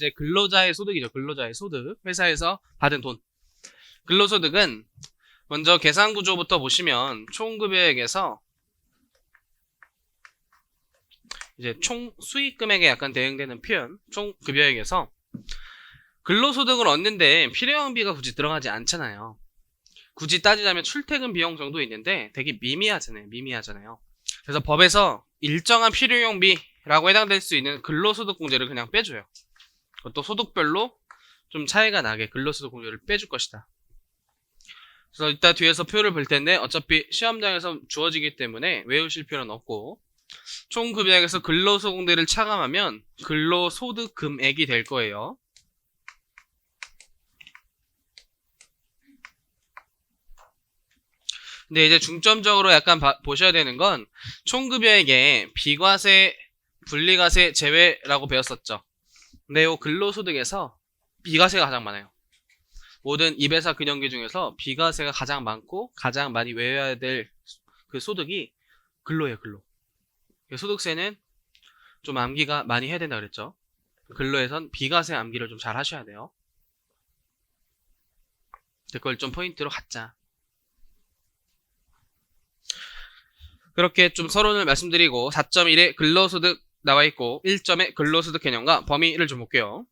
이제 근로자의 소득이죠. 근로자의 소득. 회사에서 받은 돈. 근로소득은 먼저 계산 구조부터 보시면 총급여액에서 이제 총 수익 금액에 약간 대응되는 표현, 총급여액에서 근로소득을 얻는데 필요형비가 굳이 들어가지 않잖아요. 굳이 따지자면 출퇴근 비용 정도 있는데 되게 미미하잖아요. 그래서 법에서 일정한 필요형비라고 해당될 수 있는 근로소득공제를 그냥 빼줘요. 그것도 소득별로 좀 차이가 나게 근로소득공제를 빼줄 것이다. 그래서 이따 뒤에서 표를 볼 텐데 어차피 시험장에서 주어지기 때문에 외우실 필요는 없고, 총급여액에서 근로소득공제를 차감하면 근로소득 금액이 될 거예요. 근데 이제 중점적으로 약간 보셔야 되는 건 총급여액에 비과세, 분리과세 제외라고 배웠었죠. 근데 이 근로소득에서 비과세가 가장 많아요. 모든 입회사 근영기 중에서 비과세가 가장 많고 가장 많이 외워야 될 그 소득이 근로예요, 근로. 소득세는 좀 암기가 많이 해야 된다 그랬죠. 근로에선 비과세 암기를 좀 잘 하셔야 돼요. 그걸 좀 포인트로 갖자. 그렇게 좀 서론을 말씀드리고 4.1에 근로소득 나와 있고 1점의 근로소득 개념과 범위를 좀 볼게요.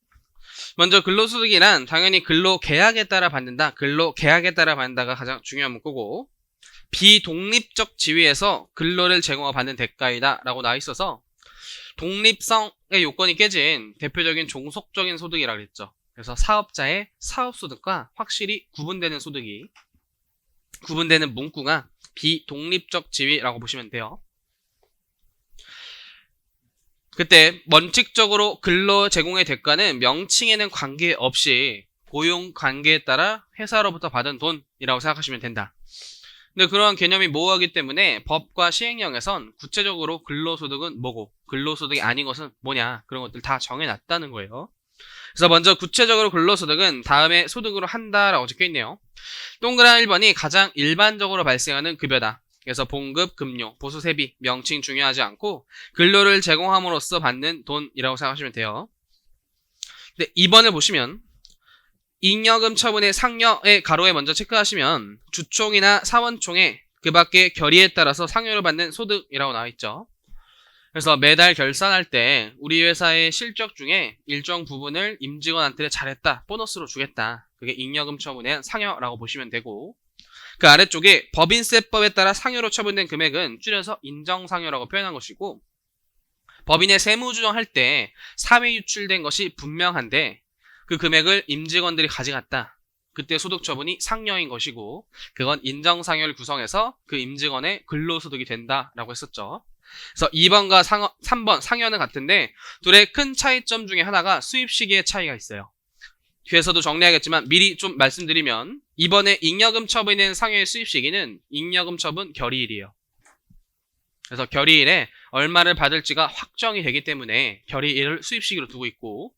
먼저 근로소득이란 당연히 근로계약에 따라 받는다, 근로계약에 따라 받는다가 가장 중요한 문구고, 비독립적 지위에서 근로를 제공하고 받는 대가이다 라고 나와 있어서 독립성의 요건이 깨진 대표적인 종속적인 소득이라 그랬죠. 그래서 사업자의 사업소득과 확실히 구분되는 문구가 비독립적 지위라고 보시면 돼요. 그때 원칙적으로 근로 제공의 대가는 명칭에는 관계없이 고용 관계에 따라 회사로부터 받은 돈이라고 생각하시면 된다. 근데 그러한 개념이 모호하기 때문에 법과 시행령에선 구체적으로 근로소득은 뭐고 근로소득이 아닌 것은 뭐냐, 그런 것들 다 정해놨다는 거예요. 그래서 먼저 구체적으로 근로소득은 다음에 소득으로 한다라고 적혀있네요. 동그란 1번이 가장 일반적으로 발생하는 급여다. 그래서 봉급, 급료, 보수세비, 명칭 중요하지 않고 근로를 제공함으로써 받는 돈이라고 생각하시면 돼요. 근데 2번을 보시면 잉여금 처분의 상여의 가로에 먼저 체크하시면 주총이나 사원총회 그 밖의 결의에 따라서 상여를 받는 소득이라고 나와있죠. 그래서 매달 결산할 때 우리 회사의 실적 중에 일정 부분을 임직원한테 잘했다, 보너스로 주겠다, 그게 잉여금 처분의 상여라고 보시면 되고, 그 아래쪽에 법인세법에 따라 상여로 처분된 금액은 줄여서 인정상여라고 표현한 것이고, 법인의 세무조정할 때 사회 유출된 것이 분명한데 그 금액을 임직원들이 가져갔다, 그때 소득 처분이 상여인 것이고, 그건 인정상여를 구성해서 그 임직원의 근로소득이 된다라고 했었죠. 그래서 2번과 3번 상여는 같은데 둘의 큰 차이점 중에 하나가 수입 시기의 차이가 있어요. 뒤에서도 정리하겠지만 미리 좀 말씀드리면, 이번에 잉여금 처분인 상여의 수입 시기는 잉여금 처분 결의일이에요. 그래서 결의일에 얼마를 받을지가 확정이 되기 때문에 결의일을 수입 시기로 두고 있고,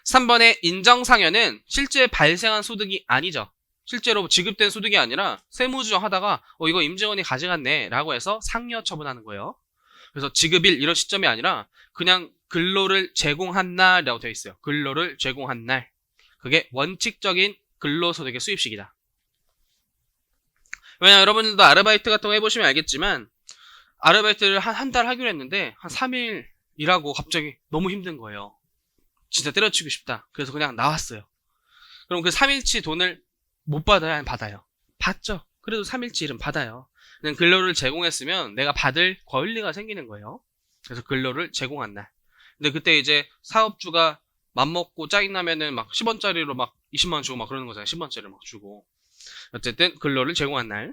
3번의 인정상여는 실제 발생한 소득이 아니죠. 실제로 지급된 소득이 아니라 세무조정 하다가 이거 임직원이 가져갔네 라고 해서 상여 처분하는 거예요. 그래서 지급일 이런 시점이 아니라 그냥 근로를 제공한 날이라고 되어 있어요. 근로를 제공한 날. 그게 원칙적인 근로소득의 수입식이다. 왜냐, 여러분들도 아르바이트 같은 거 해보시면 알겠지만 아르바이트를 한 달 하기로 했는데 한 3일 일하고 갑자기 너무 힘든 거예요. 진짜 때려치고 싶다. 그래서 그냥 나왔어요. 그럼 그 3일치 돈을 못 받아야? 아니면 받아요? 받죠. 그래도 3일치 일은 받아요. 그냥 근로를 제공했으면 내가 받을 권리가 생기는 거예요. 그래서 근로를 제공한 날. 근데 그때 이제 사업주가 맘먹고 짜증나면은 막 10원짜리로 막 20만원 주고 막 그러는 거잖아요. 10원짜리를 막 주고. 어쨌든 근로를 제공한 날.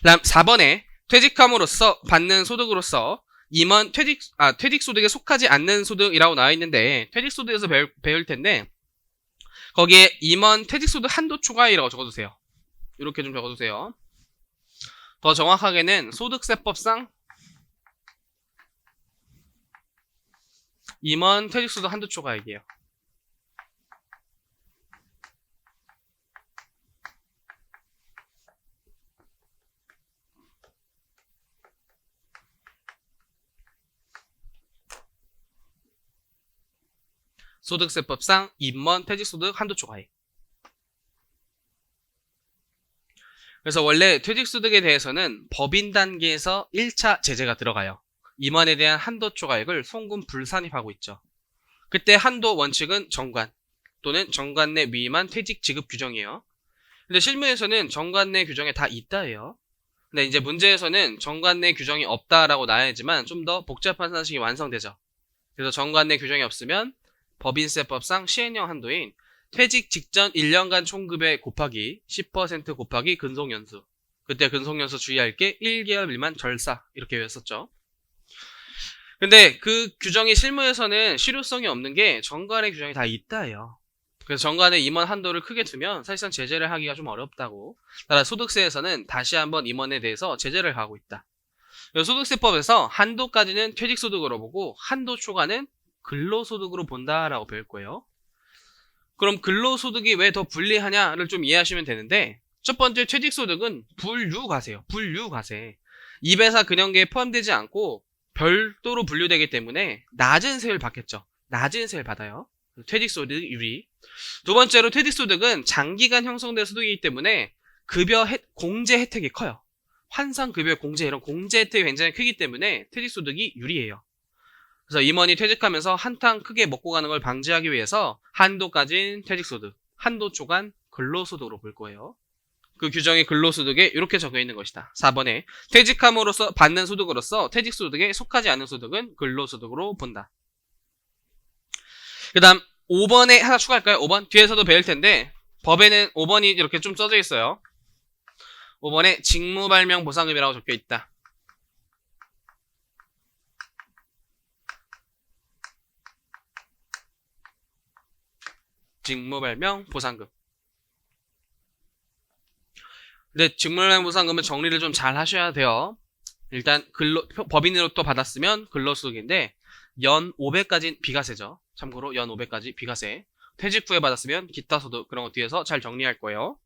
다음 4번에 퇴직함으로써 받는 소득으로서 임원 퇴직 소득에 속하지 않는 소득이라고 나와 있는데, 퇴직 소득에서 배울 텐데 거기에 임원 퇴직 소득 한도 초과이라고 적어주세요. 이렇게 좀 적어주세요. 더 정확하게는 소득세법상 임원 퇴직 소득 한도 초과액이에요. 소득세법상 임원, 퇴직소득, 한도초과액. 그래서 원래 퇴직소득에 대해서는 법인 단계에서 1차 제재가 들어가요. 임원에 대한 한도초과액을 송금 불산입하고 있죠. 그때 한도 원칙은 정관 또는 정관 내 위임한 퇴직 지급 규정이에요. 근데 실무에서는 정관 내 규정에 다 있다예요. 근데 이제 문제에서는 정관 내 규정이 없다라고 나와야지만 좀 더 복잡한 상식이 완성되죠. 그래서 정관 내 규정이 없으면 법인세법상 시행령 한도인 퇴직 직전 1년간 총급여 곱하기 10% 곱하기 근속연수. 그때 근속연수 주의할 게 1개월 미만 절사 이렇게 외웠었죠. 근데 그 규정이 실무에서는 실효성이 없는 게 정관의 규정이 다 있다예요. 그래서 정관의 임원 한도를 크게 두면 사실상 제재를 하기가 좀 어렵다고. 따라 소득세에서는 다시 한번 임원에 대해서 제재를 가하고 있다. 소득세법에서 한도까지는 퇴직소득으로 보고 한도 초과는 근로소득으로 본다라고 배울 거예요. 그럼 근로소득이 왜 더 불리하냐를 좀 이해하시면 되는데, 첫 번째 퇴직소득은 분류과세예요. 분류과세. 이배사 근영계에 포함되지 않고 별도로 분류되기 때문에 낮은 세율 받겠죠. 낮은 세율 받아요. 퇴직소득 유리. 두 번째로 퇴직소득은 장기간 형성된 소득이기 때문에 급여 공제 혜택이 커요. 환상급여 공제 이런 공제 혜택이 굉장히 크기 때문에 퇴직소득이 유리해요. 그래서 임원이 퇴직하면서 한탕 크게 먹고 가는 걸 방지하기 위해서 한도까지는 퇴직소득, 한도 초과는 근로소득으로 볼 거예요. 그 규정이 근로소득에 이렇게 적혀 있는 것이다. 4번에 퇴직함으로써 받는 소득으로서 퇴직소득에 속하지 않은 소득은 근로소득으로 본다. 그 다음 5번에 하나 추가할까요? 5번 뒤에서도 배울 텐데 법에는 5번이 이렇게 좀 써져 있어요. 5번에 직무발명 보상금이라고 적혀 있다. 직무발명 보상금. 근데 직무발명 보상금은 정리를 좀 잘 하셔야 돼요. 일단 법인으로 또 받았으면 근로소득인데 연 500까지 비과세죠. 참고로 연 500까지 비과세. 퇴직 후에 받았으면 기타 소득 그런 거 뒤에서 잘 정리할 거예요.